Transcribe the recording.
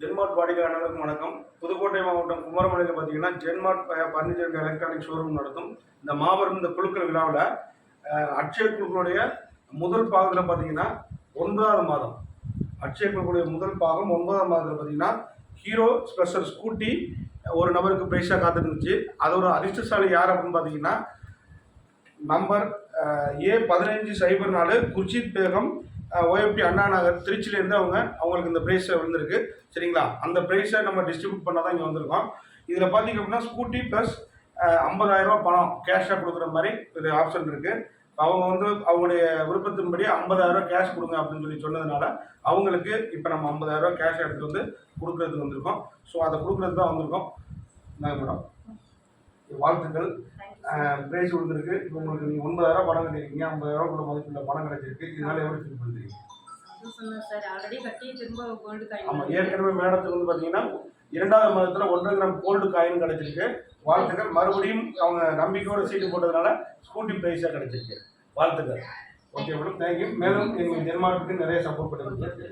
ஜென்மார்ட் வாடிக்கையாளர்களுக்கு வணக்கம். புதுக்கோட்டை மாவட்டம் குமாரமலையில் பார்த்தீங்கன்னா ஜென்மார்ட் பர்னிச்சர் அண்ட் எலக்ட்ரானிக் ஷோரூம் நடத்தும் இந்த மாபெரும் இந்த குழுக்கள் விழாவில் அட்சய குழுக்களுடைய முதல் பாகத்தில் பார்த்தீங்கன்னா 9வது மாதம் அட்சய குழுக்களுடைய முதல் பாகம் 9ஆம் மாதத்தில் பார்த்தீங்கன்னா ஹீரோ ஸ்பெஷல் ஸ்கூட்டி ஒரு நபருக்கு ப்ரைஸாக காத்துருந்துச்சு. அது ஒரு அதிர்ஷ்டசாலி யார் அப்படின்னு பார்த்தீங்கன்னா number A1504 Gurjit Begum OFT Anna Nagar திருச்சியிலேருந்து அவங்களுக்கு இந்த ப்ரைஸை விழுந்திருக்கு. சரிங்களா? அந்த ப்ரைஸை நம்ம டிஸ்ட்ரிபியூட் பண்ண தான் இங்கே வந்திருக்கோம். இதில் பார்த்தீங்க அப்படின்னா ஸ்கூட்டி ப்ளஸ் 50,000 பணம் கேஷாக கொடுக்குற மாதிரி இது ஆப்ஷன் இருக்குது. அவங்க அவங்களுடைய விருப்பத்தின்படி 50,000 கேஷ் கொடுங்க அப்படின்னு சொல்லி சொன்னதுனால அவங்களுக்கு இப்போ நம்ம 50,000 கேஷ் எடுத்துகிட்டு வந்து கொடுக்குறதுக்கு வந்திருக்கோம். ஸோ அதை கொடுக்குறது தான் வந்திருக்கோம். மேடம் வாழ்த்துக்கள். பிரைஸ் விழுந்திருக்கு. இப்போ உங்களுக்கு நீங்கள் 9,000 பணம் கட்டிருக்கீங்க. 50,000 கூட மதிப்புள்ள பணம் கிடைச்சிருக்கு. இதனால எவ்வளோ ஃபீல் பண்ணுறீங்க? ஆமாம், ஏற்கனவே மேடத்துக்கு பார்த்தீங்கன்னா 2வது மாதத்தில் 1.5 கிராம் கோல்டு காயின் கிடைச்சிருக்கு. வாழ்த்துக்கள். மறுபடியும் அவங்க நம்பிக்கையோட சீட்டு போட்டதுனால ஸ்கூட்டி ப்ரைஸாக கிடைச்சிருக்கு. வாழ்த்துக்கள். Okay madam, thank you. மேலும் எங்கள் ஜென்மார்ட்டுக்கு நிறைய சப்போர்ட் பண்ணிருக்கு.